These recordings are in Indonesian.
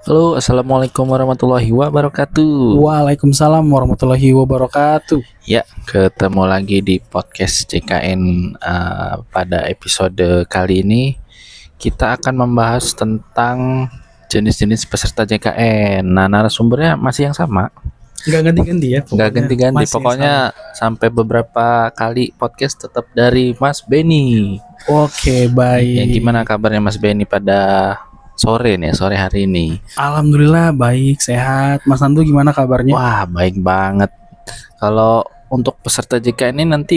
Halo, assalamualaikum warahmatullahi wabarakatuh. Waalaikumsalam warahmatullahi wabarakatuh. Ya, ketemu lagi di podcast JKN. Pada episode kali ini kita akan membahas tentang jenis-jenis peserta JKN. Nah, narasumbernya masih yang sama, Nggak ganti-ganti ya? nggak ganti-ganti. Masih Pokoknya sampai beberapa kali podcast tetap dari Mas Beni. sama. Oke, Ya, baik. gimana kabarnya Mas Beni pada sore hari ini? Alhamdulillah baik, sehat. Mas Nandu gimana kabarnya? Wah, baik banget. Kalau untuk peserta JKN ini nanti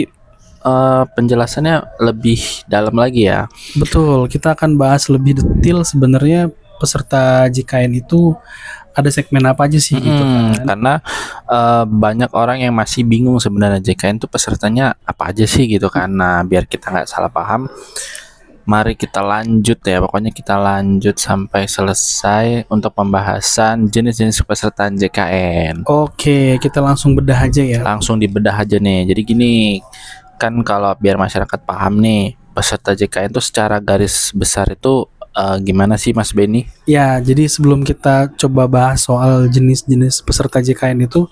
penjelasannya lebih dalam lagi ya. Betul, kita akan bahas lebih detail sebenarnya peserta JKN itu ada segmen apa aja sih gitu kan. Karena banyak orang yang masih bingung sebenarnya JKN itu pesertanya apa aja sih gitu kan. Nah, biar kita nggak salah paham, mari kita lanjut ya. Pokoknya kita lanjut sampai selesai untuk pembahasan jenis-jenis pesertaan JKN. Oke, kita langsung bedah aja ya. Langsung dibedah aja nih. Jadi gini, kan kalau biar masyarakat paham nih, peserta JKN itu secara garis besar itu gimana sih Mas Beni? Ya, jadi sebelum kita coba bahas soal jenis-jenis peserta JKN itu,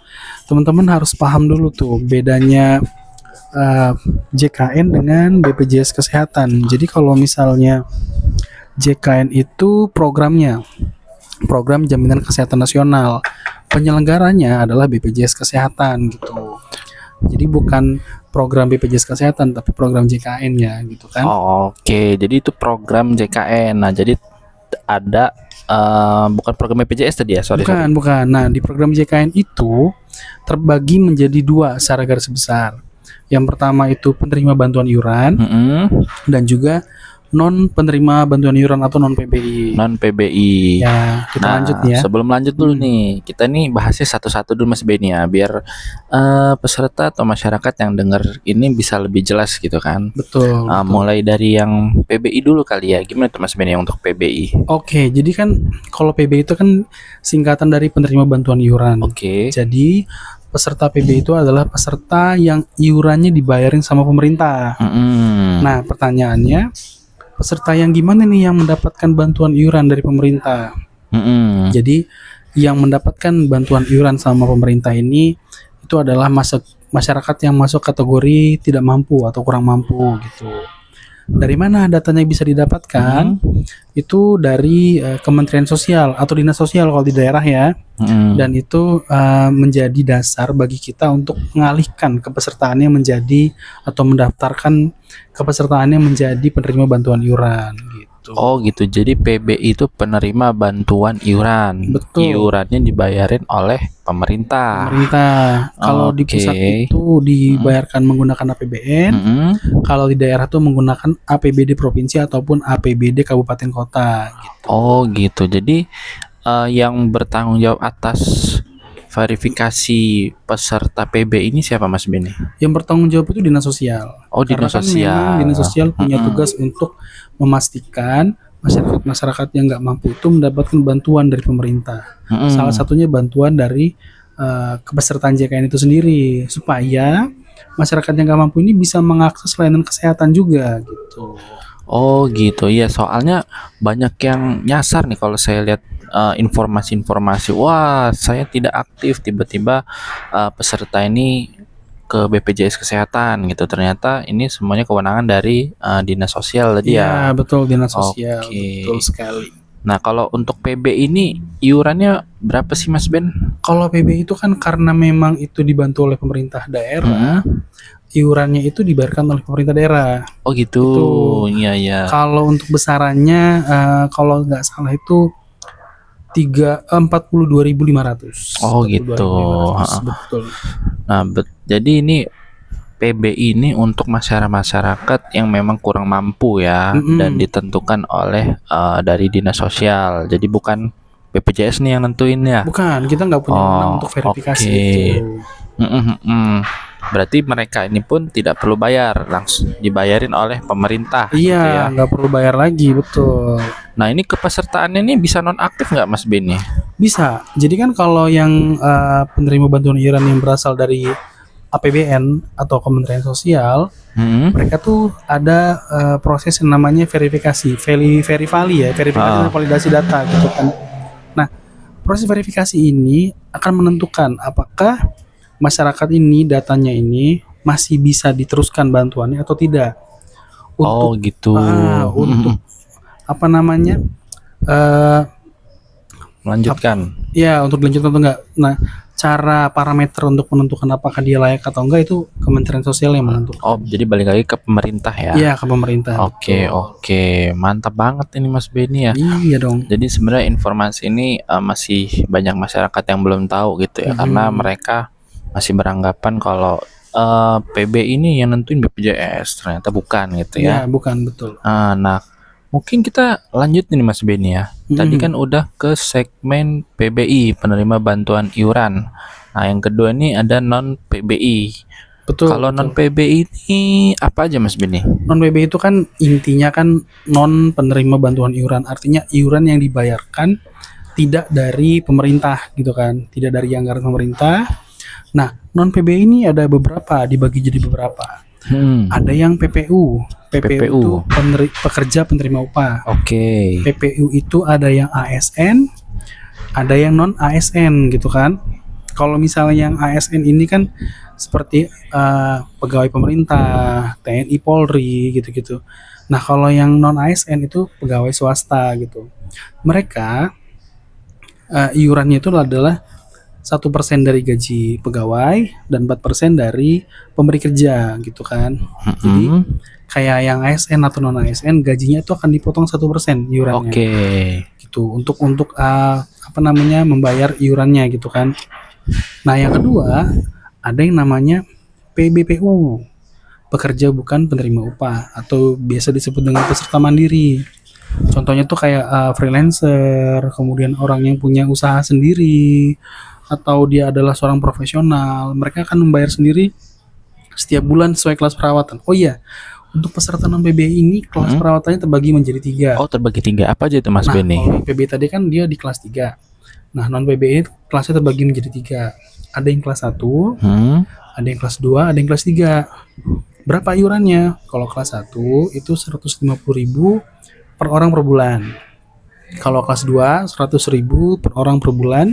teman-teman harus paham dulu tuh bedanya JKN dengan BPJS Kesehatan. Jadi kalau misalnya JKN itu program Jaminan Kesehatan Nasional, penyelenggaranya adalah BPJS Kesehatan gitu. Jadi bukan program BPJS Kesehatan tapi program JKN-nya gitu kan. Oke, jadi itu program JKN. Nah, jadi ada bukan program BPJS tadi ya, sorry. Bukan. Nah, di program JKN itu terbagi menjadi dua secara garis besar. Yang pertama itu penerima bantuan iuran dan juga non penerima bantuan iuran atau non PBI. Non PBI. Ya, kita lanjut ya. Sebelum lanjut dulu nih, kita nih bahasnya satu-satu dulu Mas Beni ya, biar peserta atau masyarakat yang dengar ini bisa lebih jelas gitu kan. Betul. Mulai dari yang PBI dulu kali ya. Gimana tuh Mas Beni untuk PBI? Oke, jadi kan kalau PBI itu kan singkatan dari penerima bantuan iuran. Oke. Jadi peserta PBI itu adalah peserta yang iurannya dibayarin sama pemerintah. Nah, pertanyaannya, peserta yang gimana nih yang mendapatkan bantuan iuran dari pemerintah? Jadi yang mendapatkan bantuan iuran sama pemerintah ini itu adalah masyarakat yang masuk kategori tidak mampu atau kurang mampu gitu. Dari mana datanya bisa didapatkan? Itu dari Kementerian Sosial atau Dinas Sosial kalau di daerah ya. Dan itu menjadi dasar bagi kita untuk mengalihkan kepesertaannya menjadi atau mendaftarkan kepesertaannya menjadi penerima bantuan iuran gitu. Oh gitu, jadi PBI itu penerima bantuan iuran. Betul. Iurannya dibayarin oleh pemerintah. Kalau di pusat itu dibayarkan menggunakan APBN. Kalau di daerah tuh menggunakan APBD provinsi ataupun APBD kabupaten kota gitu. Oh gitu, jadi yang bertanggung jawab atas verifikasi peserta PB ini siapa Mas Beni? Yang bertanggung jawab itu Dinas Sosial. Oh, Dinas Sosial. Memang Dinas Sosial punya tugas untuk memastikan masyarakat yang nggak mampu itu mendapatkan bantuan dari pemerintah. Salah satunya bantuan dari kepesertaan JKN itu sendiri supaya masyarakat yang nggak mampu ini bisa mengakses layanan kesehatan juga gitu. Oh gitu, iya soalnya banyak yang nyasar nih kalau saya lihat informasi-informasi. Wah, saya tidak aktif, tiba-tiba peserta ini ke BPJS Kesehatan gitu. Ternyata ini semuanya kewenangan dari Dinas Sosial tadi ya. Iya, betul, Dinas Sosial. Oke. Betul sekali. Nah, kalau untuk PB ini iurannya berapa sih Mas Ben? Kalau PB itu kan karena memang itu dibantu oleh pemerintah daerah, iurannya itu dibayarkan oleh pemerintah daerah. Oh gitu. Iya ya. Kalau untuk besarannya kalau nggak salah itu 42.500. Oh gitu. 42.500, betul. Nah, jadi ini PB ini untuk masyarakat yang memang kurang mampu ya, dan ditentukan oleh dari Dinas Sosial. Jadi bukan BPJS nih yang nentuin ya. Bukan, kita nggak punya wewenang untuk verifikasi itu. Berarti mereka ini pun tidak perlu bayar, langsung dibayarin oleh pemerintah. Iya, gitu ya. nggak perlu bayar lagi, betul. Nah, ini kepesertaannya ini bisa nonaktif nggak Mas Beni? Bisa. Jadi kan kalau yang penerima bantuan iuran yang berasal dari APBN atau Kementerian Sosial, mereka tuh ada proses yang namanya verifikasi, verifikasi dan validasi data gitu kan. Nah, Proses verifikasi ini akan menentukan apakah masyarakat ini datanya ini masih bisa diteruskan bantuannya atau tidak. Oh Untuk gitu. untuk apa namanya? eh Melanjutkan. Ya, untuk dilanjutkan atau enggak. Nah, cara parameter untuk menentukan apakah dia layak atau enggak itu Kementerian Sosial yang menentukan. Oh, jadi balik lagi ke pemerintah ya. Iya, ke pemerintah. Oke, betul. oke. Mantap banget ini Mas Beni ya. Iya dong. Jadi sebenarnya informasi ini masih banyak masyarakat yang belum tahu gitu ya, karena mereka masih beranggapan kalau PB ini yang nentuin BPJS, ternyata bukan gitu Iya, ya. bukan betul. Nah, mungkin kita lanjut nih Mas Beni ya. Tadi kan udah ke segmen PBI, penerima bantuan iuran. Nah, yang kedua ini ada non PBI. Betul. Kalau non PBI ini apa aja Mas Beni? Non PBI itu kan intinya kan non penerima bantuan iuran, artinya iuran yang dibayarkan tidak dari pemerintah gitu kan, tidak dari anggaran pemerintah. Nah, non PBI ini ada beberapa, dibagi jadi beberapa. Ada yang PPU. PPU itu pekerja penerima upah. Oke. PPU itu ada yang ASN, ada yang non ASN gitu kan. Kalau misalnya yang ASN ini kan seperti pegawai pemerintah, TNI, Polri gitu-gitu. Nah, kalau yang non ASN itu pegawai swasta gitu. Mereka iurannya itu adalah 1% dari gaji pegawai dan 4% dari pemberi kerja gitu kan. Jadi kayak yang ASN atau non ASN gajinya itu akan dipotong 1% iurannya. Oke. Gitu untuk apa namanya membayar iurannya gitu kan. Nah, yang kedua ada yang namanya PBPU, pekerja bukan penerima upah atau biasa disebut dengan peserta mandiri. Contohnya tuh kayak freelancer, kemudian orang yang punya usaha sendiri, atau dia adalah seorang profesional. Mereka akan membayar sendiri setiap bulan sesuai kelas perawatan. Oh iya, untuk peserta non PBI ini kelas perawatannya terbagi menjadi 3. Oh, terbagi 3. Apa aja itu Mas Beni? Kalau PBI tadi kan dia di kelas 3. Nah, non PBI kelasnya terbagi menjadi 3. Ada yang kelas 1, ada yang kelas 2, ada yang kelas 3. Berapa iurannya? Kalau kelas 1 itu 150.000 per orang per bulan. Kalau kelas 2 100.000 per orang per bulan.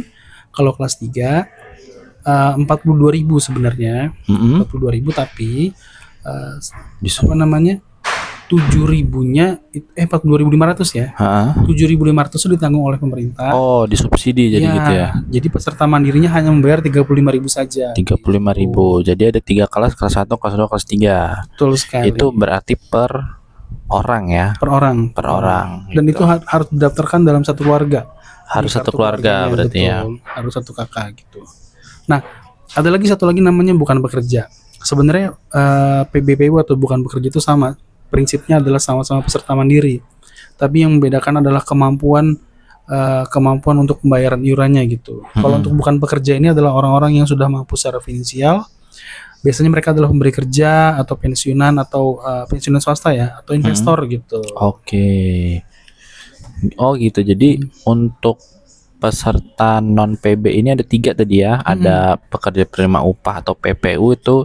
Kalau kelas 3 42.000 sebenarnya. 42.000 tapi apa namanya? 7.000-nya 42.500 ya. 7.500 itu ditanggung oleh pemerintah. Oh, disubsidi jadi gitu ya. Jadi peserta mandirinya hanya membayar 35.000 saja. 35.000. Jadi ada 3 kelas 1, kelas 2, kelas 3. Betul sekali. Itu berarti per orang ya. Per orang. Dan gitu. itu harus didaftarkan dalam satu keluarga. Harus satu keluarga berarti ya. Harus satu kakak gitu. Nah, ada lagi satu lagi namanya bukan bekerja. Sebenarnya PBPU atau bukan bekerja itu sama. Prinsipnya adalah sama-sama peserta mandiri. Tapi yang membedakan adalah kemampuan untuk pembayaran iurannya gitu. Kalau untuk bukan pekerja ini adalah orang-orang yang sudah mampu secara finansial. Biasanya mereka adalah pemberi kerja atau pensiunan atau pensiunan swasta ya, atau investor gitu. Oke. Oh gitu. Jadi untuk peserta non PB ini ada 3 tadi ya. Ada pekerja penerima upah atau PPU itu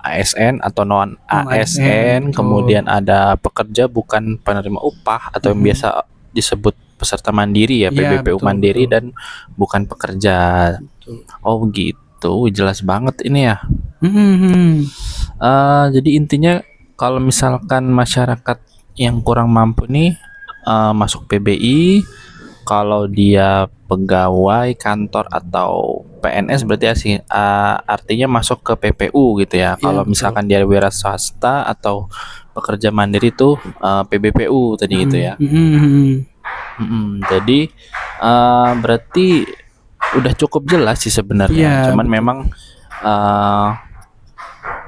ASN atau non ASN. Kemudian ada pekerja bukan penerima upah atau yang biasa disebut peserta mandiri ya, PBPU mandiri. Dan bukan pekerja. Oh gitu, jelas banget ini ya. Jadi intinya kalau misalkan masyarakat yang kurang mampu nih masuk PBI, kalau dia pegawai kantor atau PNS berarti artinya masuk ke PPU gitu ya. Kalau misalkan dia wira swasta atau pekerja mandiri tuh PBPU tadi gitu ya. Jadi berarti udah cukup jelas sih sebenarnya. Cuman memang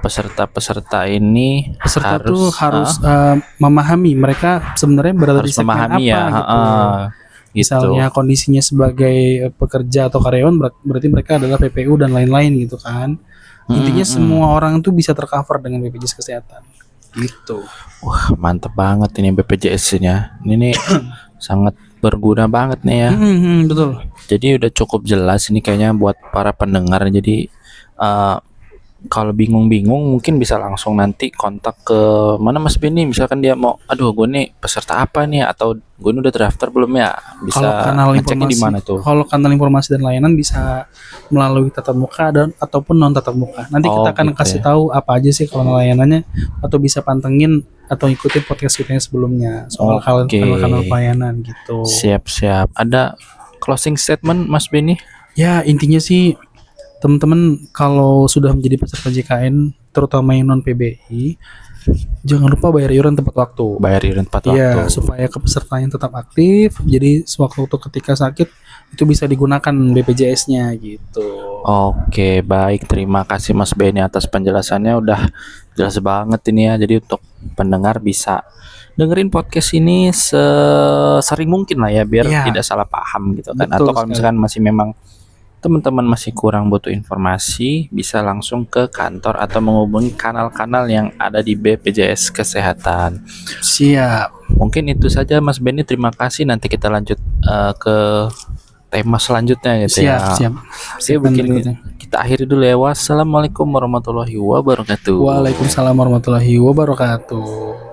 peserta ini harus memahami mereka sebenarnya berada di segmen apa gitu. Misalnya kondisinya sebagai pekerja atau karyawan berarti mereka adalah PPU dan lain-lain gitu kan. Intinya semua orang tuh bisa tercover dengan BPJS Kesehatan gitu. Wah, mantep banget ini BPJS-nya. Ini sangat berguna banget nih ya. Betul. Jadi udah cukup jelas ini kayaknya buat para pendengar. Jadi kalau bingung-bingung mungkin bisa langsung nanti kontak ke mana Mas Beni, misalkan dia mau, aduh gue nih peserta apa nih, atau gue ini udah daftar belum ya, Kalau bisa kanal ngeceknya di informasi, mana tuh? kalau kanal informasi dan layanan bisa melalui tatap muka dan ataupun non tatap muka. Nanti Oh kita akan gitu kasih ya. tahu apa aja sih kalau layanannya, atau bisa pantengin atau ikutin podcast kita yang sebelumnya soal Oke, kanal-kanal pelayanan gitu. siap-siap. Ada closing statement Mas Beni? Ya intinya sih teman-teman kalau sudah menjadi peserta JKN terutama yang non PBI, jangan lupa bayar iuran tepat waktu. Bayar iuran tepat Iya, waktu. supaya kepesertaan tetap aktif. Jadi sewaktu-waktu ketika sakit itu bisa digunakan BPJS-nya gitu. Oke, baik. Terima kasih Mas Beni atas penjelasannya, udah jelas banget ini ya. Jadi untuk pendengar bisa dengerin podcast ini sesering mungkin lah ya, biar Iya. tidak salah paham gitu kan. Betul Atau kalau sekali. misalkan masih memang teman-teman masih kurang butuh informasi, bisa langsung ke kantor atau menghubungi kanal-kanal yang ada di BPJS Kesehatan. Siap. Mungkin itu saja Mas Beni, terima kasih. Nanti kita lanjut ke tema selanjutnya gitu Siap, ya. siap. Oke, Segmen mungkin berikutnya. kita akhiri dulu ya. Wassalamualaikum warahmatullahi wabarakatuh. Waalaikumsalam warahmatullahi wabarakatuh.